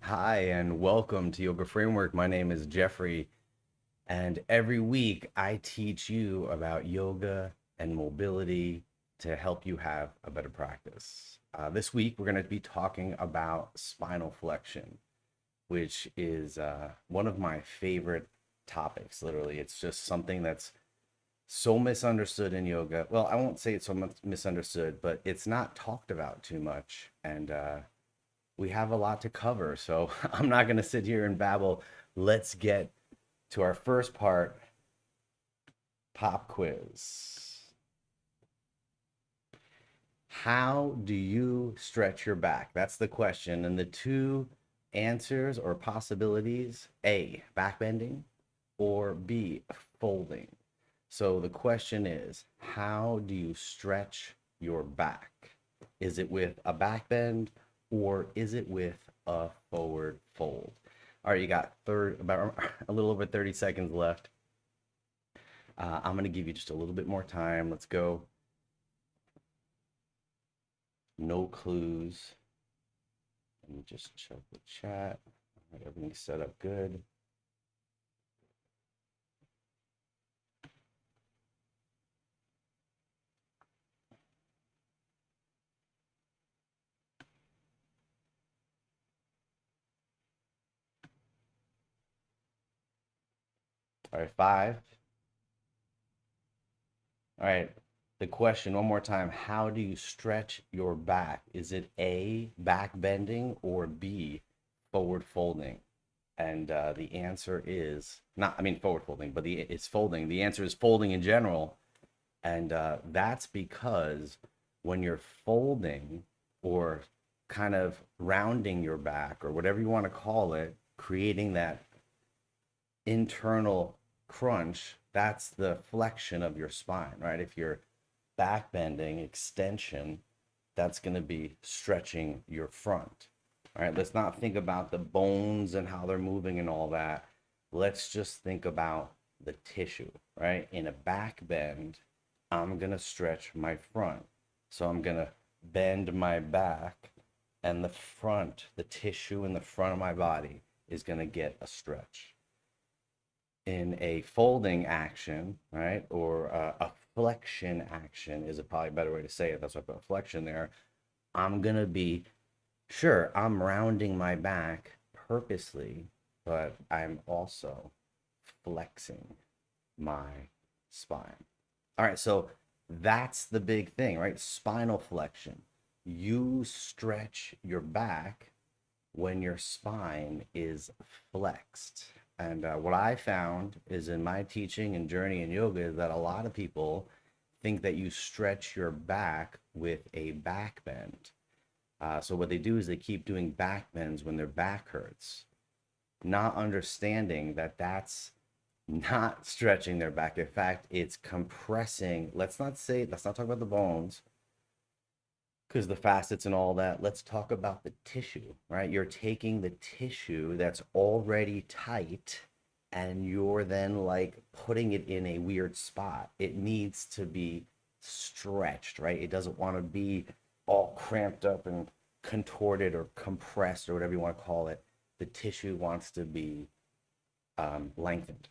Hi, and welcome to Yoga Framework. My name is Jeffrey, and every week I teach you about yoga and mobility to help you have a better practice. This week we're going to be talking about spinal flexion, which is one of my favorite topics. Literally, it's just something that's so misunderstood in yoga. Well, I won't say it's so much misunderstood, but it's not talked about too much. And we have a lot to cover. So I'm not going to sit here and babble. Let's get to our first part, pop quiz. How do you stretch your back? That's the question. And the two answers or possibilities, A, back bending, or B, folding. So the question is, how do you stretch your back? Is it with a back bend or is it with a forward fold? All right, you got about a little over 30 seconds left. I'm going to give you just a little bit more time. Let's go. No clues. Let me just check the chat. All right, everything's set up good. All right, 5. All right, the question one more time. How do you stretch your back? Is it A, back bending, or B, forward folding? And the answer is not, I mean, forward folding, but it's folding. The answer is folding in general. And that's because when you're folding or kind of rounding your back or whatever you want to call it, creating that internal crunch, that's the flexion of your spine, right? If you're back bending, extension, that's going to be stretching your front. All right, let's not think about the bones and how they're moving and all that. Let's just think about the tissue, right? In a back bend, I'm going to stretch my front. So I'm going to bend my back, and the front, the tissue in the front of my body is going to get a stretch. In a folding action, right, or a flexion action is a probably better way to say it. That's why I put flexion there. I'm going to be, sure, I'm rounding my back purposely, but I'm also flexing my spine. All right, so that's the big thing, right? Spinal flexion. You stretch your back when your spine is flexed. And what I found is in my teaching and journey in yoga is that a lot of people think that you stretch your back with a back bend. So what they do is they keep doing back bends when their back hurts, not understanding that that's not stretching their back. In fact, it's compressing. Let's not talk about the bones because the facets and all that. Let's talk about the tissue, right? You're taking the tissue that's already tight and you're then like putting it in a weird spot. It needs to be stretched, right? It doesn't want to be all cramped up and contorted or compressed or whatever you want to call it. The tissue wants to be lengthened.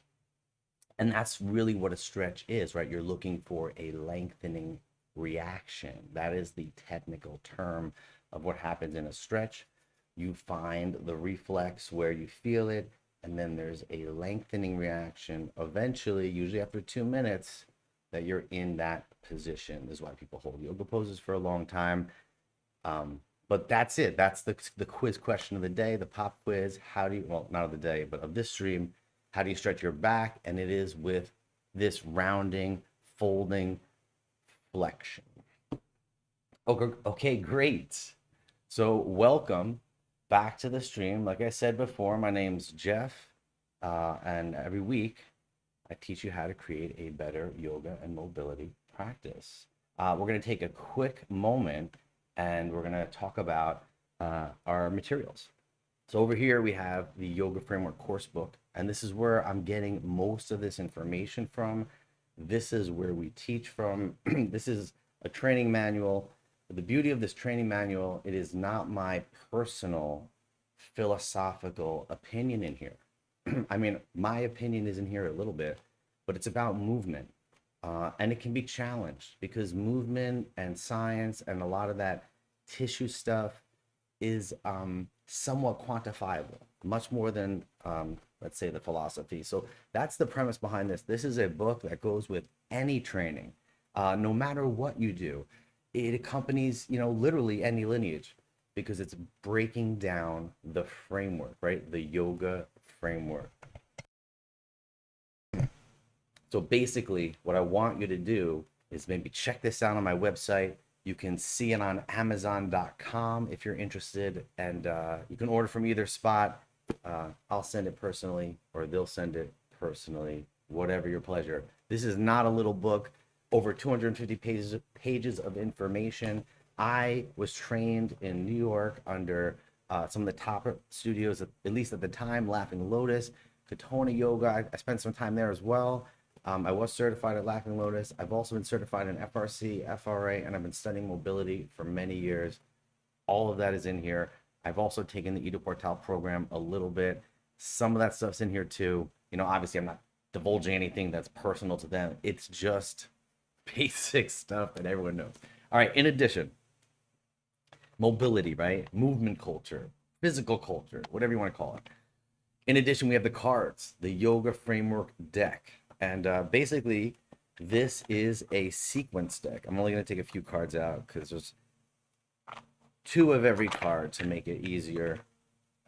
And that's really what a stretch is, right? You're looking for a lengthening reaction. That is the technical term of what happens in a stretch. You find the reflex where you feel it, and then there's a lengthening reaction. Eventually, usually after 2 minutes, that you're in that position. This is why people hold yoga poses for a long time. But that's it. That's the quiz question of the day, the pop quiz. How do you, well, not of the day, but of this stream, how do you stretch your back? And it is with this rounding, folding, flexion. Okay, great. So welcome back to the stream. Like I said before, my name's Jeff, and every week I teach you how to create a better yoga and mobility practice. We're going to take a quick moment and we're going to talk about our materials. So over here we have the Yoga Framework course book, and this is where I'm getting most of this information from. This is where we teach from. This is a training manual. The beauty of this training manual, it is not my personal philosophical opinion in here. I mean, my opinion is in here a little bit, but it's about movement. And it can be challenged because movement and science and a lot of that tissue stuff is somewhat quantifiable, much more than, let's say, the philosophy. So that's the premise behind this. This is a book that goes with any training, no matter what you do. It accompanies, literally any lineage because it's breaking down the framework, right? The yoga framework. So basically, what I want you to do is maybe check this out on my website. You can see it on Amazon.com if you're interested, and you can order from either spot. I'll send it personally, or they'll send it personally, whatever your pleasure. This is not a little book, over 250 pages of information. I was trained in New York under some of the top studios, at least at the time, Laughing Lotus, Katona Yoga. I spent some time there as well. I was certified at Laughing Lotus. I've also been certified in FRC, FRA, and I've been studying mobility for many years. All of that is in here. I've also taken the Ido Portal program a little bit. Some of that stuff's in here too. Obviously I'm not divulging anything that's personal to them. It's just basic stuff that everyone knows. All right, in addition, mobility, right? Movement culture, physical culture, whatever you want to call it. In addition, we have the cards, the yoga framework deck. And basically, this is a sequence deck. I'm only going to take a few cards out because there's 2 of every card to make it easier.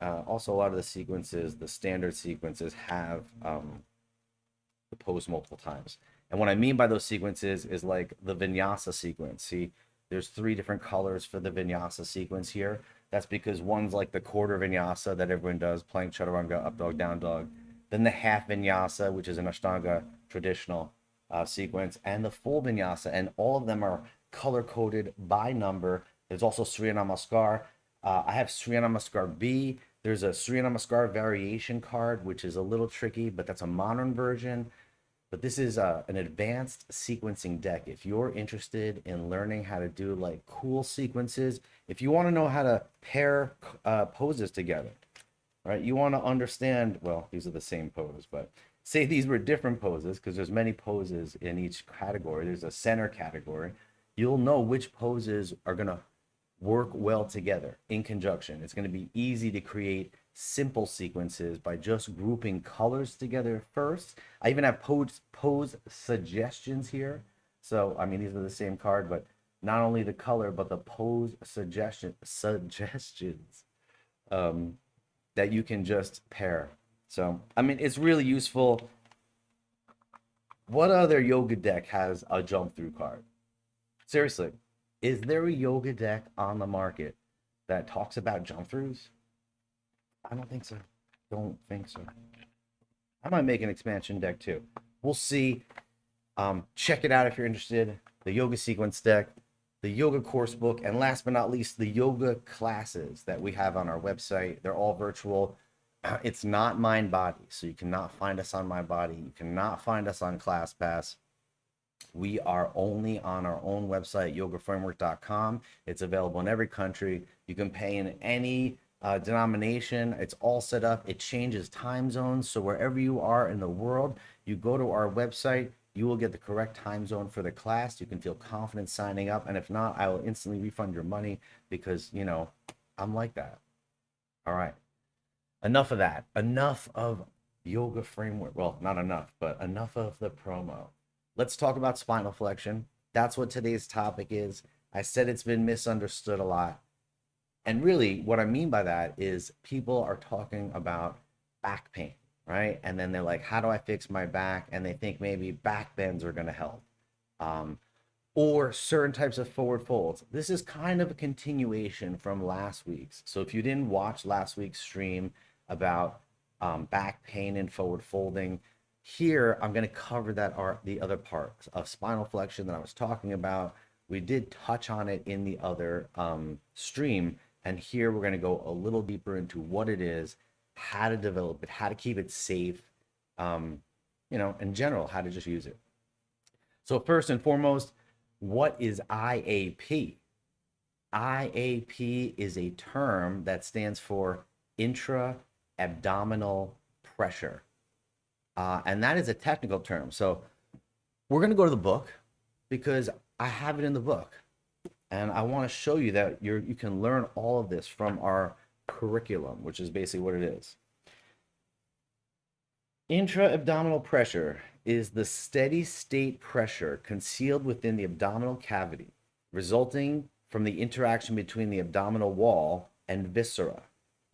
Also, a lot of the sequences, the standard sequences, have the pose multiple times. And what I mean by those sequences is like the Vinyasa sequence. See, there's 3 different colors for the Vinyasa sequence here. That's because one's like the quarter Vinyasa that everyone does, plank, chaturanga, up dog, down dog. Then the half Vinyasa, which is an Ashtanga traditional sequence, and the full Vinyasa, and all of them are color-coded by number. There's also Surya Namaskar. I have Surya Namaskar B. There's a Surya Namaskar variation card, which is a little tricky, but that's a modern version. But this is an advanced sequencing deck. If you're interested in learning how to do like cool sequences, if you want to know how to pair poses together, right? You want to understand, well, these are the same pose, but say these were different poses because there's many poses in each category. There's a center category. You'll know which poses are going to work well together in conjunction. It's going to be easy to create simple sequences by just grouping colors together first. I even have pose suggestions here. So, I mean, these are the same card, but not only the color, but the pose suggestions that you can just pair. So, I mean, it's really useful. What other yoga deck has a jump through card? Seriously, is there a yoga deck on the market that talks about jump throughs? I don't think so. Don't think so. I might make an expansion deck too. We'll see. Check it out if you're interested. The yoga sequence deck, the yoga course book, and last but not least, the yoga classes that we have on our website. They're all virtual. It's not Mind Body, so you cannot find us on Mind Body. You cannot find us on ClassPass. We are only on our own website, yogaframework.com. It's available in every country. You can pay in any denomination. It's all set up. It changes time zones. So wherever you are in the world, you go to our website, you will get the correct time zone for the class. You can feel confident signing up. And if not, I will instantly refund your money because, you know, I'm like that. All right. Enough of that. Enough of yoga framework. Well, not enough, but enough of the promo. Let's talk about spinal flexion. That's what today's topic is. I said it's been misunderstood a lot. And really, what I mean by that is people are talking about back pain, right? And then they're like, how do I fix my back? And they think maybe back bends are going to help. Or certain types of forward folds. This is kind of a continuation from last week's. So if you didn't watch last week's stream about back pain and forward folding, here I'm going to cover that the other parts of spinal flexion that I was talking about. We did touch on it in the other stream, and here we're going to go a little deeper into what it is, how to develop it, how to keep it safe, you know, in general, how to just use it. So first and foremost, what is IAP? IAP is a term that stands for intra-abdominal pressure. And that is a technical term. So we're going to go to the book because I have it in the book. And I want to show you that you can learn all of this from our curriculum, which is basically what it is. Intra-abdominal pressure is the steady state pressure concealed within the abdominal cavity, resulting from the interaction between the abdominal wall and viscera.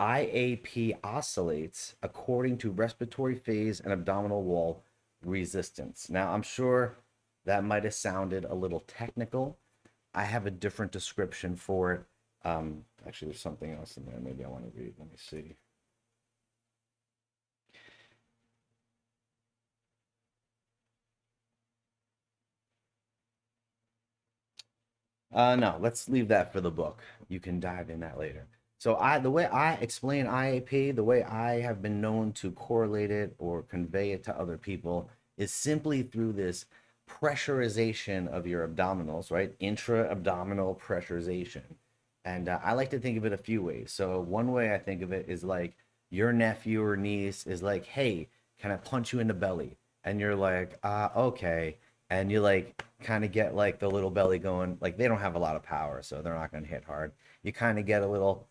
IAP oscillates according to respiratory phase and abdominal wall resistance. Now, I'm sure that might have sounded a little technical. I have a different description for it. Actually, there's something else in there. Maybe I want to read. Let me see. No, let's leave that for the book. You can dive in that later. So the way I explain IAP, the way I have been known to correlate it or convey it to other people is simply through this pressurization of your abdominals, right? Intra-abdominal pressurization. And I like to think of it a few ways. So one way I think of it is like your nephew or niece is like, hey, can I punch you in the belly? And you're like, okay. And you like kind of get like the little belly going, like they don't have a lot of power, so they're not going to hit hard. You kind of get a little,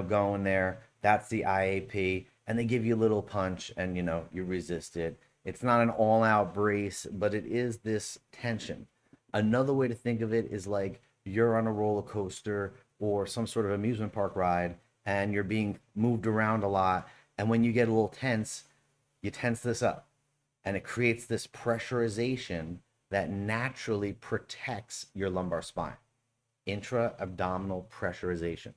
going there. That's the IAP. And they give you a little punch and, you resist it. It's not an all-out brace, but it is this tension. Another way to think of it is like you're on a roller coaster or some sort of amusement park ride and you're being moved around a lot. And when you get a little tense, you tense this up and it creates this pressurization that naturally protects your lumbar spine. Intra-abdominal pressurization.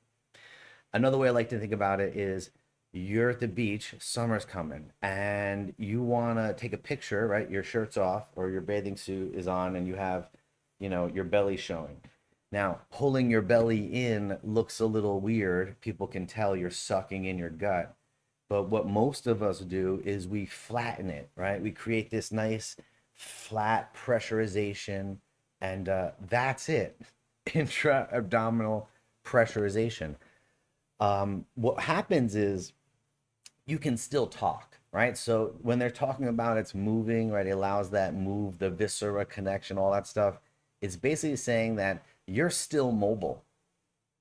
Another way I like to think about it is you're at the beach, summer's coming, and you want to take a picture, right? Your shirt's off or your bathing suit is on and you have, your belly showing. Now, pulling your belly in looks a little weird. People can tell you're sucking in your gut. But what most of us do is we flatten it, right? We create this nice flat pressurization, and that's it. Intra-abdominal pressurization. What happens is you can still talk, right? So when they're talking about it's moving, right, it allows that move, the viscera connection, all that stuff. It's basically saying that you're still mobile,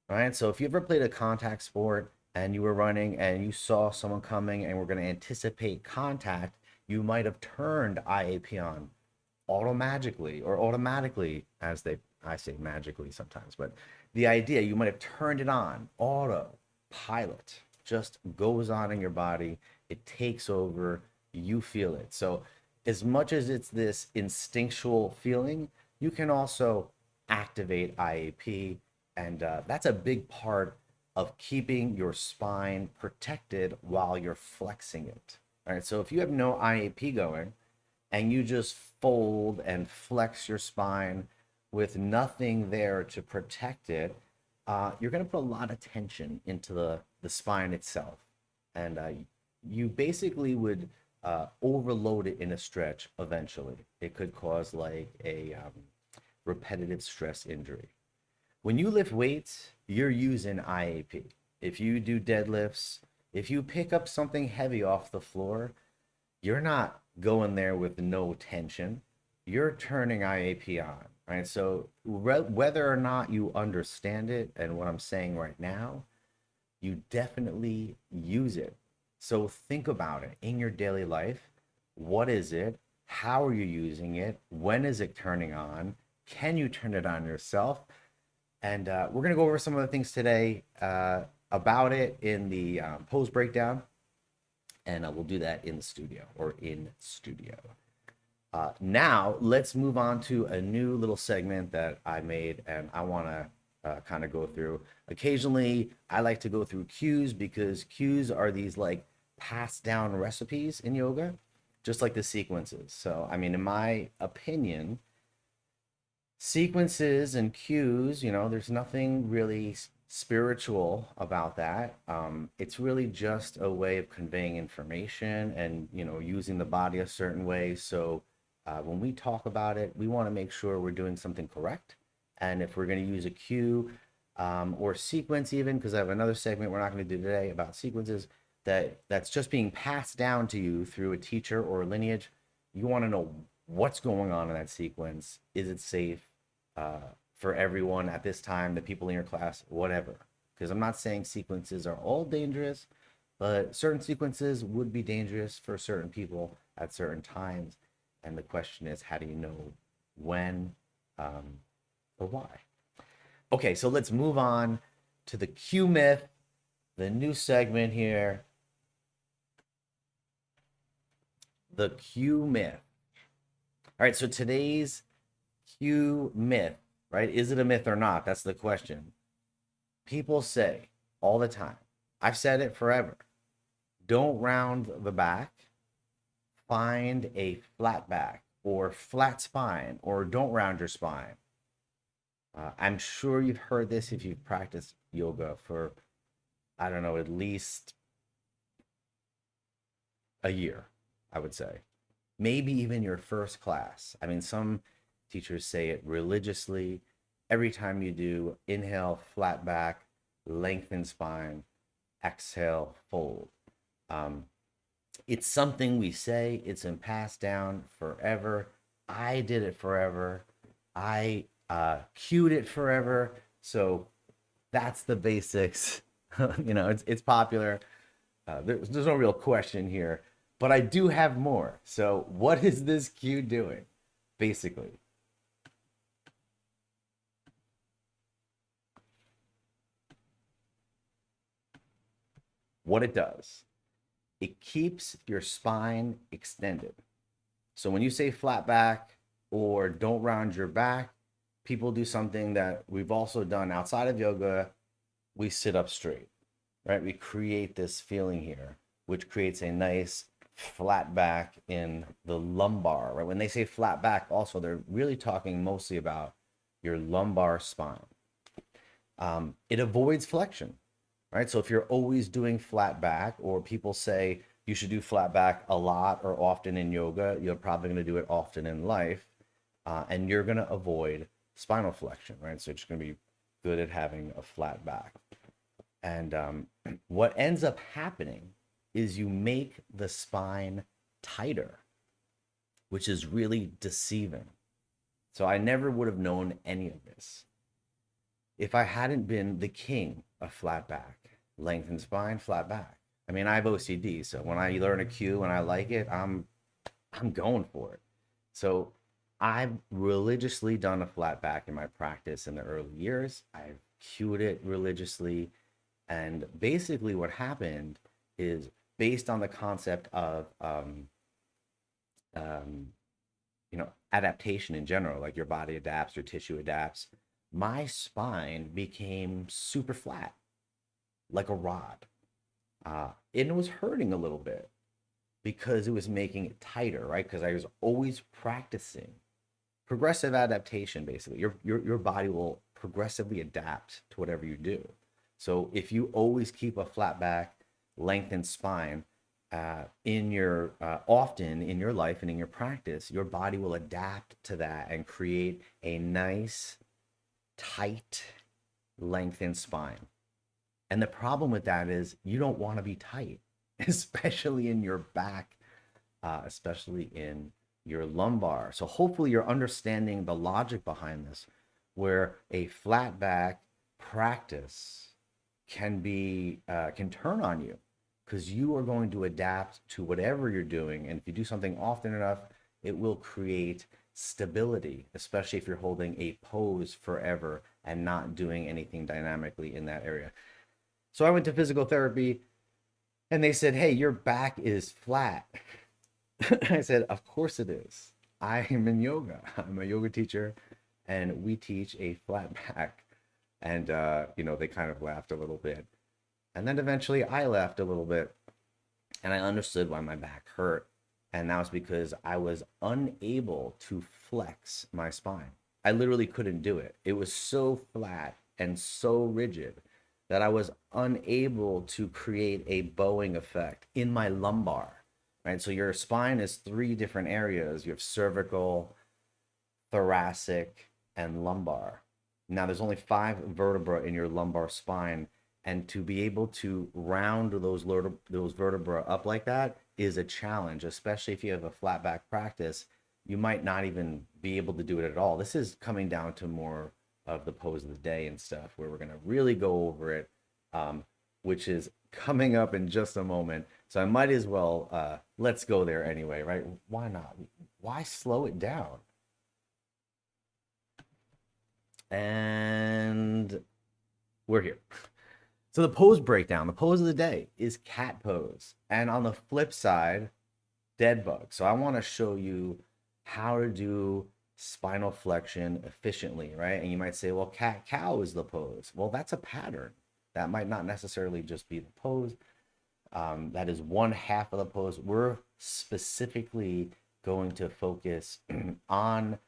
right? So if you ever played a contact sport and you were running and you saw someone coming and were going to anticipate contact, you might have turned IAP on automatically, I say magically sometimes, but the idea, you might have turned it on, autopilot, just goes on in your body, it takes over, you feel it. So as much as it's this instinctual feeling, you can also activate IAP, and that's a big part of keeping your spine protected while you're flexing it. All right, so if you have no IAP going and you just fold and flex your spine with nothing there to protect it, you're going to put a lot of tension into the spine itself. And you basically would overload it in a stretch eventually. It could cause like a repetitive stress injury. When you lift weights, you're using IAP. If you do deadlifts, if you pick up something heavy off the floor, you're not going there with no tension. You're turning IAP on, right? So whether or not you understand it and what I'm saying right now, you definitely use it. So think about it in your daily life. What is it? How are you using it? When is it turning on? Can you turn it on yourself? And we're going to go over some of the things today about it in the pose breakdown. And we'll do that in the studio or in studio. Now, let's move on to a new little segment that I made and I want to kind of go through. Occasionally, I like to go through cues because cues are these like passed down recipes in yoga, just like the sequences. So, I mean, in my opinion, sequences and cues, there's nothing really spiritual about that. It's really just a way of conveying information and, using the body a certain way. So when we talk about it, we want to make sure we're doing something correct. And if we're going to use a cue or sequence even, because I have another segment we're not going to do today about sequences, that's just being passed down to you through a teacher or a lineage. You want to know what's going on in that sequence. Is it safe for everyone at this time, the people in your class, whatever? Because I'm not saying sequences are all dangerous, but certain sequences would be dangerous for certain people at certain times. And the question is, how do you know when or why? Okay, so let's move on to the Q myth, the new segment here. The Q myth. All right, so today's Q myth, right? Is it a myth or not? That's the question. People say all the time, I've said it forever, don't round the back, find a flat back or flat spine, or don't round your spine. I'm sure you've heard this if you've practiced yoga for, I don't know, at least a year, I would say. Maybe even your first class. I mean, some teachers say it religiously. Every time you do, inhale, flat back, lengthen spine, exhale, fold. It's something we say, it's been passed down forever. I did it forever. I cued it forever. So that's the basics. You know, it's popular. There's no real question here, but I do have more. So what is this cue doing, basically? What it does, it keeps your spine extended. So when you say flat back or don't round your back, people do something that we've also done outside of yoga. We sit up straight, right? We create this feeling here, which creates a nice flat back in the lumbar, right? When they say flat back, also, they're really talking mostly about your lumbar spine. It avoids flexion, right? So if you're always doing flat back, or people say you should do flat back a lot or often in yoga, you're probably going to do it often in life, and you're going to avoid spinal flexion, right? So you're just going to be good at having a flat back. And what ends up happening is you make the spine tighter, which is really deceiving. So I never would have known any of this if I hadn't been the king of flat back, lengthened spine, flat back. I mean, I have OCD, so when I learn a cue and I like it, I'm going for it. So I've religiously done a flat back in my practice in the early years. I've cued it religiously. And basically what happened is, based on the concept of, you know, adaptation in general, like your body adapts, your tissue adapts, my spine became super flat, like a rod. And it was hurting a little bit because it was making it tighter, right? Because I was always practicing progressive adaptation. Basically, your body will progressively adapt to whatever you do. So if you always keep a flat back, lengthened spine in your often in your life and in your practice, your body will adapt to that and create a nice, tight, lengthened spine. And the problem with that is you don't want to be tight, especially in your back, especially in your lumbar. So hopefully you're understanding the logic behind this, where a flat back practice can turn on you, because you are going to adapt to whatever you're doing. And if you do something often enough, it will create stability, especially if you're holding a pose forever and not doing anything dynamically in that area. So I went to physical therapy and they said, hey, your back is flat. I said, of course it is. I am in yoga. I'm a yoga teacher and we teach a flat back. And, you know, they kind of laughed a little bit. And then eventually I laughed a little bit and I understood why my back hurt. And that was because I was unable to flex my spine. I literally couldn't do it. It was so flat and so rigid that I was unable to create a bowing effect in my lumbar, right? So your spine is 3 different areas. You have cervical, thoracic, and lumbar. Now there's only 5 vertebrae in your lumbar spine, And to be able to round those vertebrae up like that is a challenge, especially if you have a flat back practice. You might not even be able to do it at all. This is coming down to more of the pose of the day and stuff, where we're going to really go over it, which is coming up in just a moment. So I might as well, let's go there anyway, right? Why not? Why slow it down? And we're here. So the pose breakdown, the pose of the day is cat pose. And on the flip side, dead bug. So I want to show you how to do spinal flexion efficiently, right? And you might say, well, cat cow is the pose. Well, that's a pattern. That might not necessarily just be the pose. That is one half of the pose. We're specifically going to focus on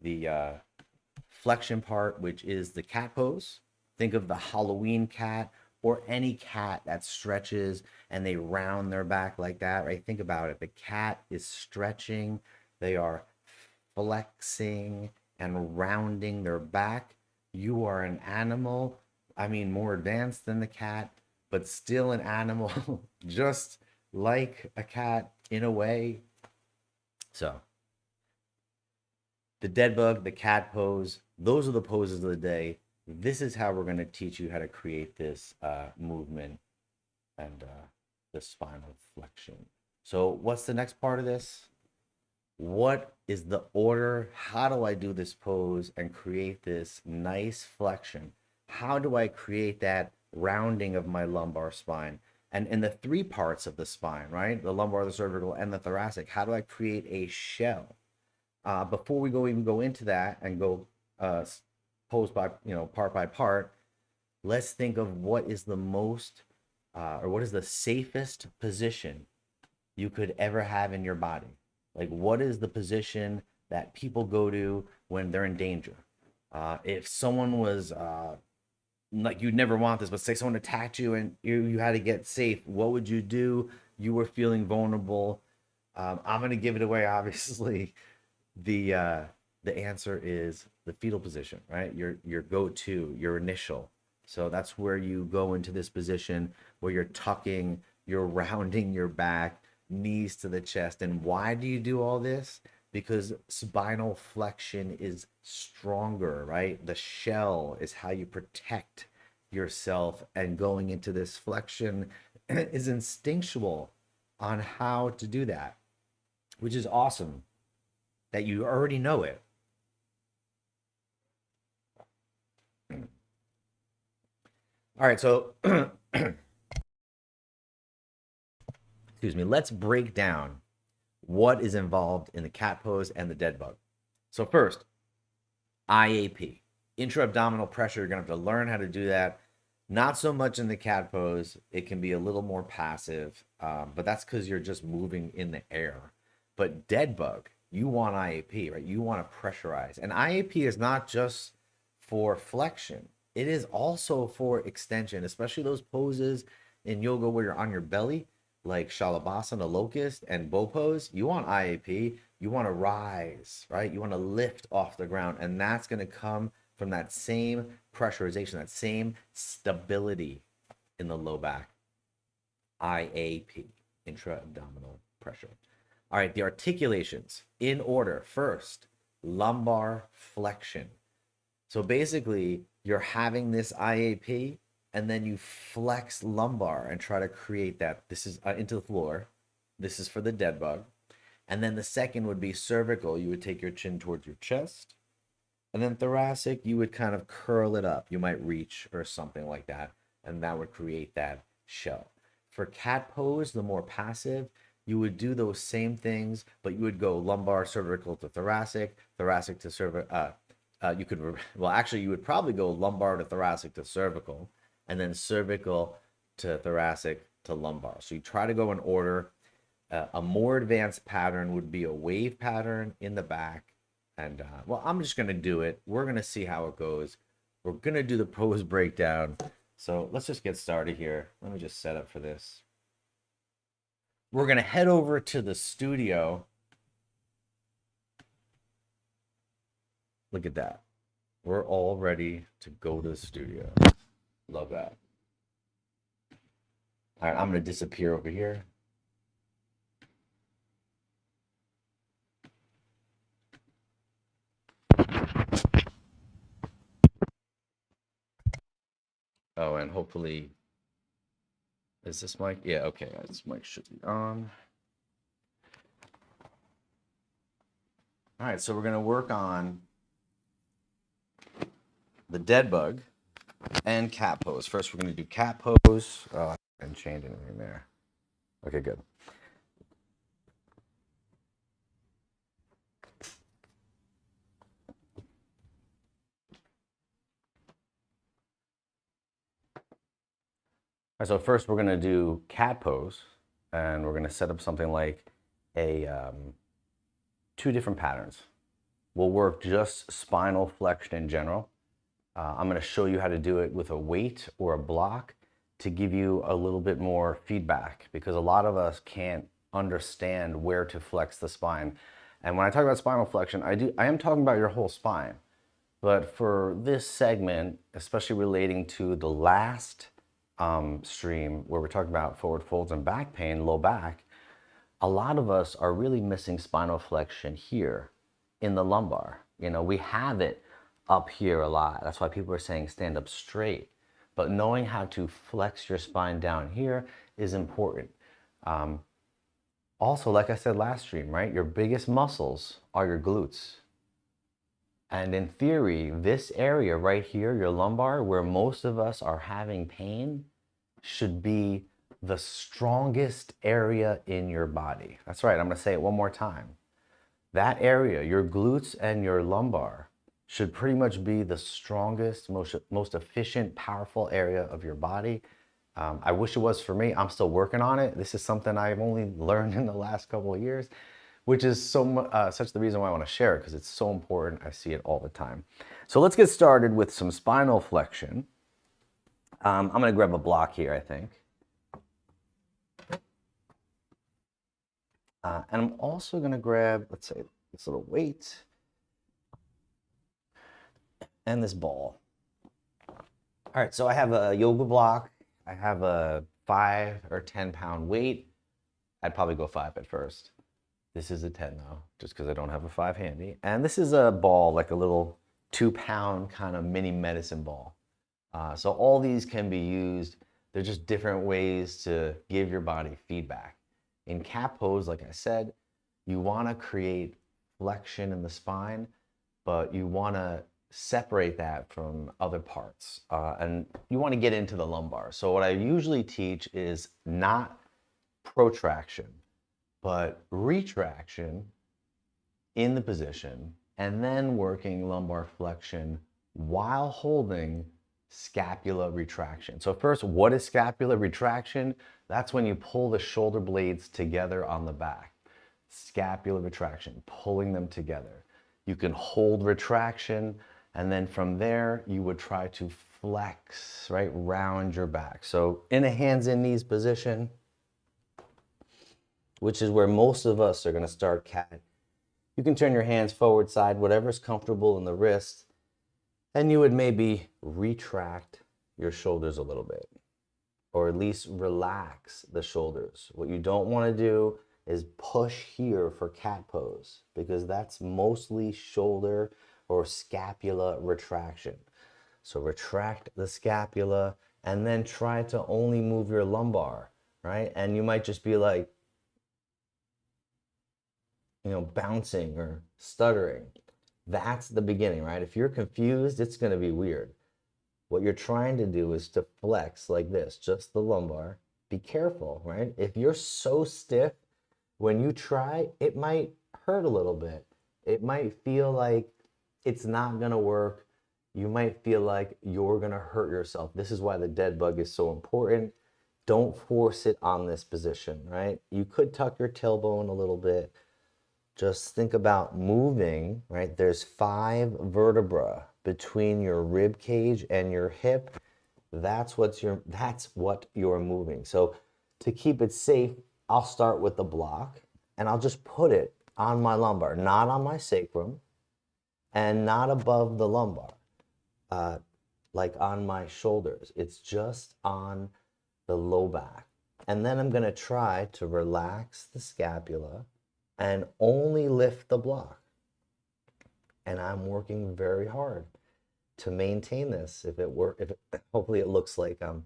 the flexion part, which is the cat pose. Think of the Halloween cat or any cat that stretches and they round their back like that, right? Think about it. The cat is stretching, they are flexing and rounding their back. You are an animal, I mean, more advanced than the cat, but still an animal, just like a cat in a way. So, the dead bug, the cat pose, those are the poses of the day. This is how we're going to teach you how to create this movement and the spinal flexion. So what's the next part of this? What is the order? How do I do this pose and create this nice flexion? How do I create that rounding of my lumbar spine? And in the three parts of the spine, right? The lumbar, the cervical, and the thoracic. How do I create a shell? Before we even go into that and go pose by, part by part, let's think of what is the most or what is the safest position you could ever have in your body. Like, what is the position that people go to when they're in danger? If someone was like, you'd never want this, but say someone attacked you and you had to get safe, what would you do? You were feeling vulnerable. I'm going to give it away, obviously. The answer is the fetal position, right? Your go-to, your initial. So that's where you go into this position where you're tucking, you're rounding your back, knees to the chest. And why do you do all this? Because spinal flexion is stronger, right? The shell is how you protect yourself, and going into this flexion is instinctual on how to do that, which is awesome that you already know it. All right, so excuse me, let's break down what is involved in the cat pose and the dead bug. So first, IAP, intra-abdominal pressure. You're gonna have to learn how to do that. Not so much in the cat pose. It can be a little more passive, but that's because you're just moving in the air. But dead bug, you want IAP, right? You want to pressurize. And IAP is not just for flexion. It is also for extension, especially those poses in yoga where you're on your belly, like Shalabhasana, locust, and bow pose. You want IAP. You want to rise, right? You want to lift off the ground. And that's going to come from that same pressurization, that same stability in the low back. IAP, intra-abdominal pressure. All right, the articulations in order. First, lumbar flexion. So basically, you're having this IAP, and then you flex lumbar and try to create that. This is into the floor. This is for the dead bug. And then the second would be cervical. You would take your chin towards your chest. And then thoracic, you would kind of curl it up. You might reach or something like that. And that would create that shell. For cat pose, the more passive, you would do those same things, but you would go lumbar, cervical to thoracic, thoracic to cervical. You could, well, actually, you would probably go lumbar to thoracic to cervical, and then cervical to thoracic to lumbar. So you try to go in order. A more advanced pattern would be a wave pattern in the back. And, well, I'm just going to do it. We're going to see how it goes. We're going to do the pose breakdown. So let's just get started here. Let me just set up for this. We're going to head over to the studio. Look at that. We're all ready to go to the studio. Love that. All right, I'm going to disappear over here. Oh, and hopefully, is this mic? Yeah, okay, this mic should be on. All right, so we're going to work on the dead bug and cat pose. First, we're going to do cat pose. Oh, I didn't change anything there. Okay, good. All right, so first we're going to do cat pose, and we're going to set up something like a 2 different patterns. We'll work just spinal flexion in general. I'm going to show you how to do it with a weight or a block to give you a little bit more feedback, because a lot of us can't understand where to flex the spine. And when I talk about spinal flexion, I am talking about your whole spine. But for this segment, especially relating to the last stream where we're talking about forward folds and back pain, low back, a lot of us are really missing spinal flexion here in the lumbar. You know, we have it up here a lot. That's why people are saying stand up straight. But knowing how to flex your spine down here is important. Also, like I said last stream, right? Your biggest muscles are your glutes. And in theory, this area right here, your lumbar, where most of us are having pain, should be the strongest area in your body. That's right, I'm gonna say it one more time. That area, your glutes and your lumbar, should pretty much be the strongest, most efficient, powerful area of your body. I wish it was for me. I'm still working on it. This is something I've only learned in the last couple of years, which is such the reason why I want to share it, because it's so important. I see it all the time. So let's get started with some spinal flexion. I'm going to grab a block here, I think. And I'm also going to grab, let's say, this little weight and this ball. All right, so I have a yoga block. I have a 5 or 10 pound weight. I'd probably go 5 at first. This is a 10 though, just because I don't have a 5 handy. And this is a ball, like a little 2 pound kind of mini medicine ball. So all these can be used. They're just different ways to give your body feedback. In cat pose, like I said, you want to create flexion in the spine, but you want to separate that from other parts. And you want to get into the lumbar. So what I usually teach is not protraction, but retraction in the position, and then working lumbar flexion while holding scapula retraction. So first, what is scapula retraction? That's when you pull the shoulder blades together on the back. Scapula retraction, pulling them together. You can hold retraction, and then from there, you would try to flex, right, round your back. So in a hands and knees position, which is where most of us are gonna start cat. You can turn your hands forward, side, whatever's comfortable in the wrist, and you would maybe retract your shoulders a little bit, or at least relax the shoulders. What you don't want to do is push here for cat pose, because that's mostly shoulder or scapula retraction. So retract the scapula and then try to only move your lumbar, right? And you might just be like, you know, bouncing or stuttering. That's the beginning, right? If you're confused, it's going to be weird. What you're trying to do is to flex like this, just the lumbar. Be careful, right? If you're so stiff, when you try, it might hurt a little bit. It might feel like it's not going to work. You might feel like you're going to hurt yourself. This is why the dead bug is so important. Don't force it on this position, right? You could tuck your tailbone a little bit. Just think about moving, right? There's 5 vertebrae between your rib cage and your hip. That's what you're moving. So to keep it safe, I'll start with the block and I'll just put it on my lumbar, not on my sacrum and not above the lumbar, like on my shoulders. It's just on the low back. And then I'm going to try to relax the scapula and only lift the block. And I'm working very hard to maintain this. Hopefully it looks like I'm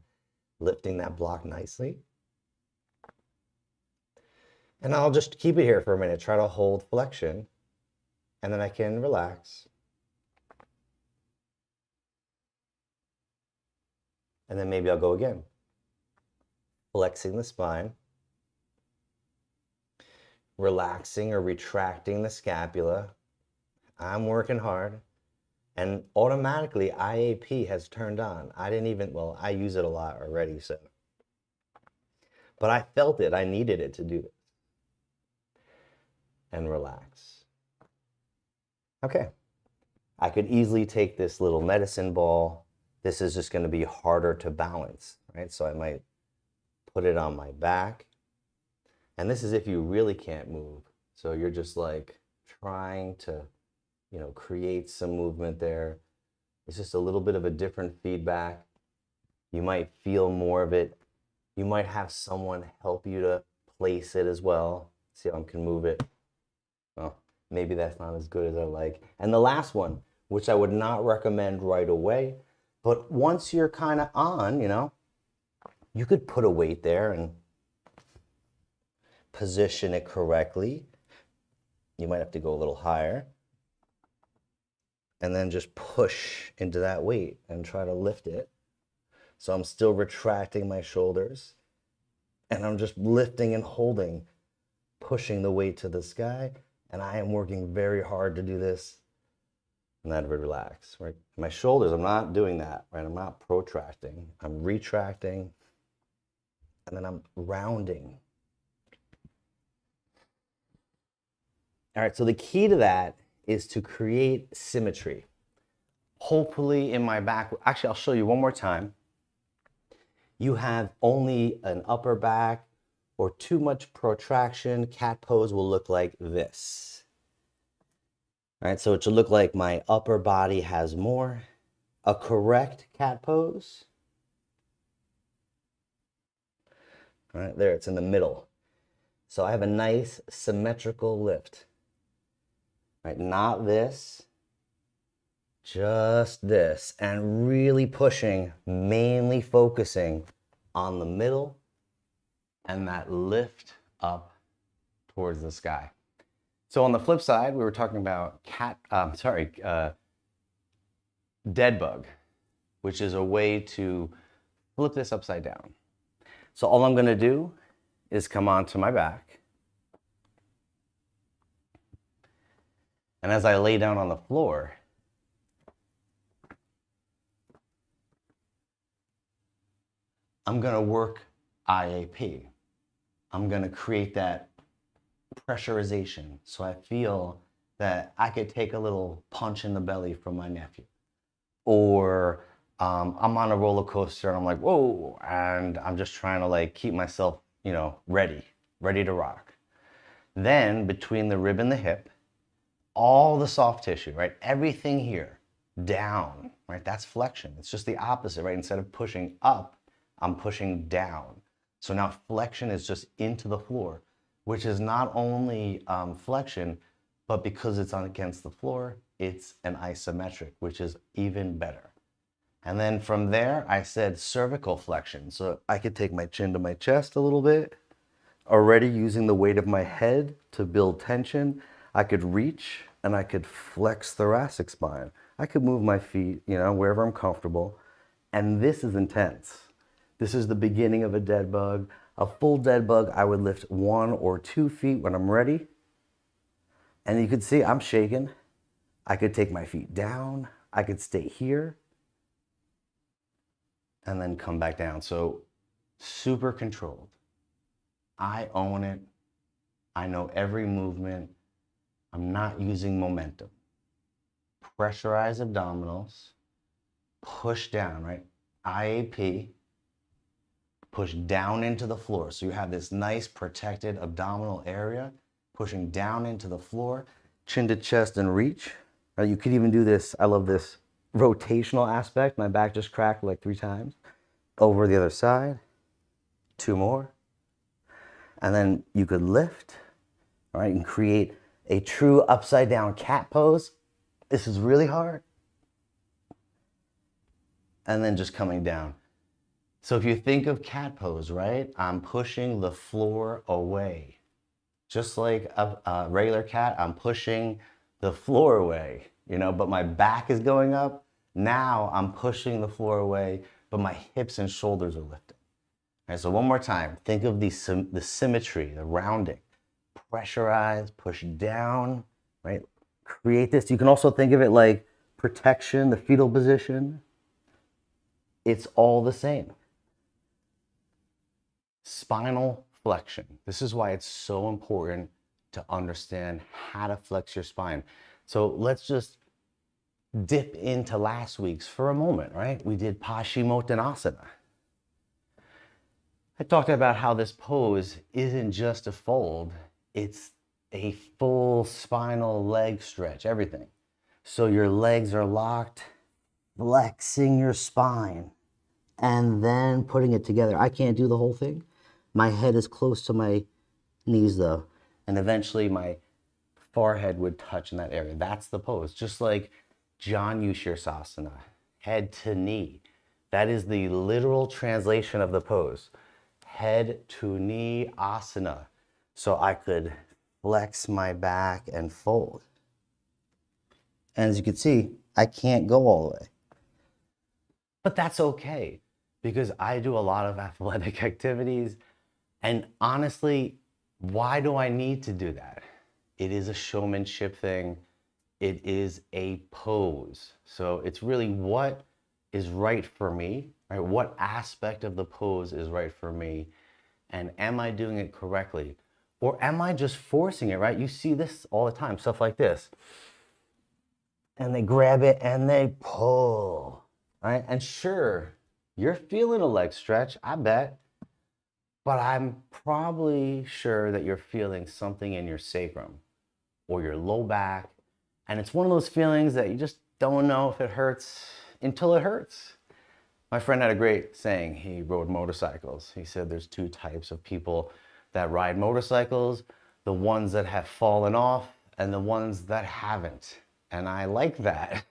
lifting that block nicely. And I'll just keep it here for a minute, try to hold flexion, and then I can relax. And then maybe I'll go again. Flexing the spine, relaxing or retracting the scapula. I'm working hard, and automatically IAP has turned on. Well, I use it a lot already, so. But I felt it, I needed it to do this. And relax. Okay. I could easily take this little medicine ball. This is just going to be harder to balance, right? So I might put it on my back. And this is if you really can't move. So you're just like trying to, create some movement there. It's just a little bit of a different feedback. You might feel more of it. You might have someone help you to place it as well. See how I can move it. Well, maybe that's not as good as I like. And the last one, which I would not recommend right away, but once you're kind of on, you could put a weight there and position it correctly. You might have to go a little higher. And then just push into that weight and try to lift it. So I'm still retracting my shoulders. And I'm just lifting and holding, pushing the weight to the sky. And I am working very hard to do this. And then relax, right? My shoulders, I'm not doing that, right? I'm not protracting. I'm retracting. And then I'm rounding. All right, so the key to that is to create symmetry. Hopefully in my back, actually I'll show you one more time. You have only an upper back or too much protraction. Cat pose will look like this. All right, so it should look like my upper body has more. A correct cat pose. All right, there, it's in the middle. So I have a nice symmetrical lift. Right, not this, just this, and really pushing, mainly focusing on the middle and that lift up towards the sky. So on the flip side, we were talking about dead bug, which is a way to flip this upside down. So all I'm gonna do is come onto my back. And as I lay down on the floor, I'm going to work IAP. I'm going to create that pressurization so I feel that I could take a little punch in the belly from my nephew. Or I'm on a roller coaster and I'm like, whoa, and I'm just trying to keep myself, ready to rock. Then between the rib and the hip, all the soft tissue, right? Everything here, down, right? That's flexion. It's just the opposite, right? Instead of pushing up, I'm pushing down. So now flexion is just into the floor, which is not only flexion, but because it's on against the floor, it's an isometric, which is even better. And then from there, I said cervical flexion. So I could take my chin to my chest a little bit, already using the weight of my head to build tension. I could reach and I could flex thoracic spine. I could move my feet, wherever I'm comfortable. And this is intense. This is the beginning of a dead bug. A full dead bug, I would lift 1 or 2 feet when I'm ready. And you could see I'm shaking. I could take my feet down. I could stay here and then come back down. So super controlled. I own it. I know every movement. I'm not using momentum. Pressurize abdominals, push down, right? IAP, push down into the floor. So you have this nice protected abdominal area, pushing down into the floor, chin to chest and reach. You could even do this, I love this rotational aspect. My back just cracked like 3 times. Over the other side, 2 more. And then you could lift, all right, and create a true upside down cat pose. This is really hard. And then just coming down. So if you think of cat pose, right, I'm pushing the floor away. Just like a regular cat, I'm pushing the floor away, you know, but my back is going up. Now I'm pushing the floor away, but my hips and shoulders are lifting. All right, so one more time, think of the symmetry, the rounding. Pressurize, push down, right? Create this. You can also think of it like protection, the fetal position. It's all the same. Spinal flexion. This is why it's so important to understand how to flex your spine. So let's just dip into last week's for a moment, right? We did Paschimottanasana. I talked about how this pose isn't just a fold, it's a full spinal leg stretch, everything. So your legs are locked, flexing your spine, and then putting it together. I can't do the whole thing. My head is close to my knees though, and eventually my forehead would touch in that area. That's the pose, just like Janu-Sirsasana, head to knee. That is the literal translation of the pose. Head to knee asana. So I could flex my back and fold. And as you can see, I can't go all the way. But that's okay, because I do a lot of athletic activities. And honestly, why do I need to do that? It is a showmanship thing. It is a pose. So it's really what is right for me, right? What aspect of the pose is right for me? And am I doing it correctly? Or am I just forcing it, right? You see this all the time, stuff like this. And they grab it and they pull, right? And sure, you're feeling a leg stretch, I bet. But I'm probably sure that you're feeling something in your sacrum or your low back. And it's one of those feelings that you just don't know if it hurts until it hurts. My friend had a great saying. He rode motorcycles. He said there's two types of people that ride motorcycles, the ones that have fallen off and the ones that haven't. And I like that.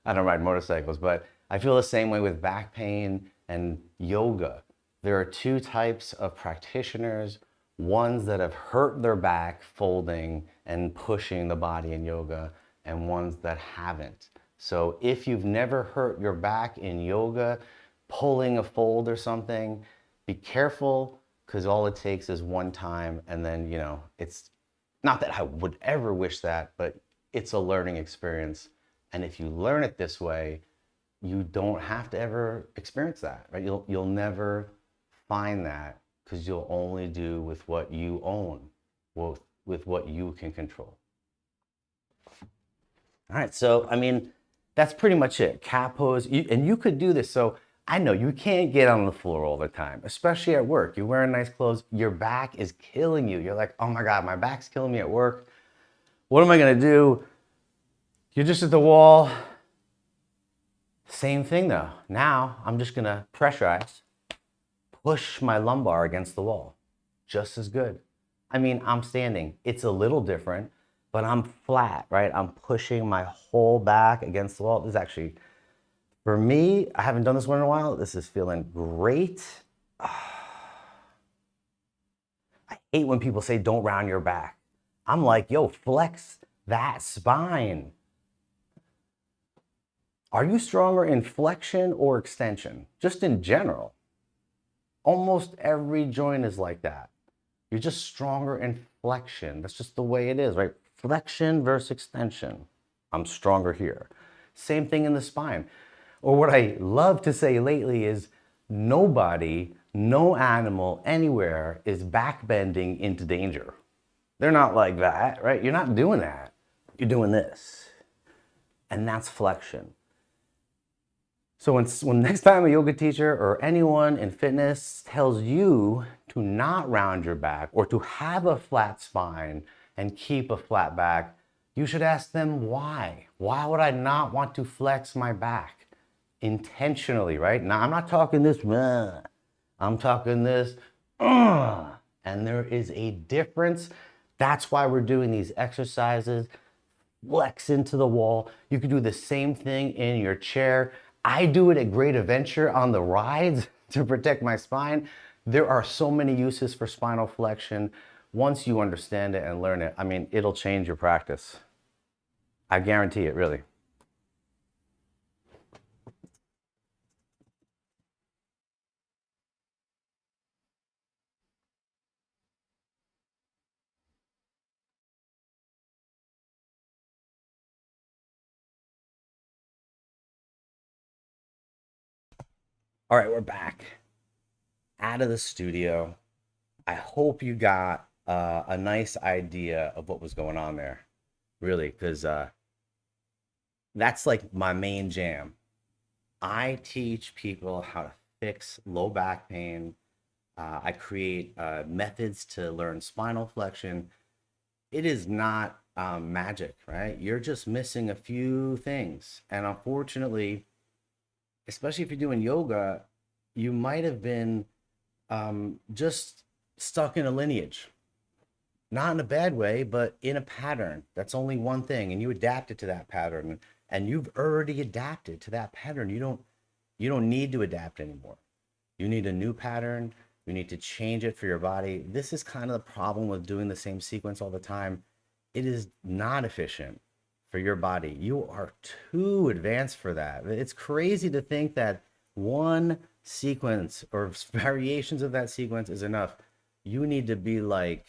I don't ride motorcycles, but I feel the same way with back pain and yoga. There are two types of practitioners, ones that have hurt their back folding and pushing the body in yoga, and ones that haven't. So if you've never hurt your back in yoga, pulling a fold or something, be careful, because all it takes is one time, and then, you know, it's not that I would ever wish that, but it's a learning experience. And if you learn it this way, you don't have to ever experience that, right? You'll never find that, because you'll only do with what you own, with what you can control. All right, so I mean, that's pretty much it. Cat pose, and you could do this. So I know you can't get on the floor all the time, especially at work. You're wearing nice clothes, your back is killing you. You're like, oh my God, my back's killing me at work. What am I gonna do? You're just at the wall. Same thing though. Now I'm just gonna pressurize, push my lumbar against the wall. Just as good. I mean, I'm standing. It's a little different, but I'm flat, right? I'm pushing my whole back against the wall. This is actually, for me, I haven't done this one in a while. This is feeling great. I hate when people say don't round your back. I'm like, yo, flex that spine. Are you stronger in flexion or extension? Just in general. Almost every joint is like that. You're just stronger in flexion. That's just the way it is, right? Flexion versus extension. I'm stronger here. Same thing in the spine. Or what I love to say lately is nobody, no animal anywhere is back bending into danger. They're not like that, right? You're not doing that. You're doing this. And that's flexion. So when next time a yoga teacher or anyone in fitness tells you to not round your back or to have a flat spine and keep a flat back, you should ask them why. Why would I not want to flex my back intentionally, right? Now, I'm not talking this, I'm talking this, and And there is a difference. That's why we're doing these exercises. Flex into the wall. You can do the same thing in your chair. I do it at Great Adventure on the rides to protect my spine. There are so many uses for spinal flexion. Once you understand it and learn it, I mean, it'll change your practice. I guarantee it, really. All right, we're back out of the studio. I hope you got a nice idea of what was going on there, really, because that's like my main jam. I teach people how to fix low back pain. I create methods to learn spinal flexion. It is not magic, right? You're just missing a few things. And unfortunately, especially if you're doing yoga, you might have been just stuck in a lineage. Not in a bad way, but in a pattern. That's only one thing. And you adapted to that pattern. And you've already adapted to that pattern. You don't need to adapt anymore. You need a new pattern. You need to change it for your body. This is kind of the problem with doing the same sequence all the time. It is not efficient for your body. You are too advanced for that. It's crazy to think that one sequence or variations of that sequence is enough. You need to be like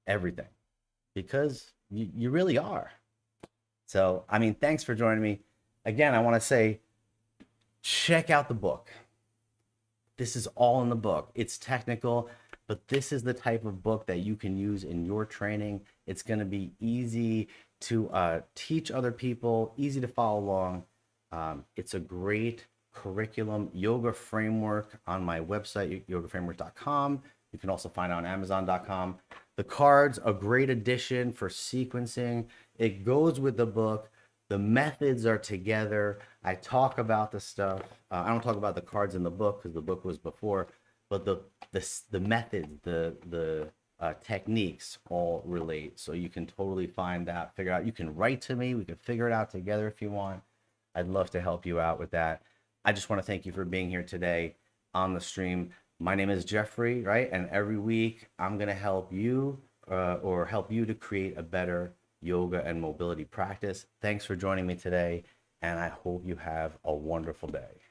everything because you really are. So, I mean, thanks for joining me. Again, I want to say, check out the book. This is all in the book. It's technical, but this is the type of book that you can use in your training. It's going to be easy to teach other people, easy to follow along. It's a great curriculum, yoga framework on my website, yogaframework.com. You can also find it on amazon.com. The cards, a great addition for sequencing. It goes with the book. The methods are together. I talk about the stuff. I don't talk about the cards in the book because the book was before, but the methods, the techniques all relate. So you can totally find that, figure out. You can write to me. We can figure it out together if you want. I'd love to help you out with that. I just want to thank you for being here today on the stream. My name is Jeffrey, right? And every week I'm going to help you or help you to create a better yoga and mobility practice. Thanks for joining me today, and I hope you have a wonderful day.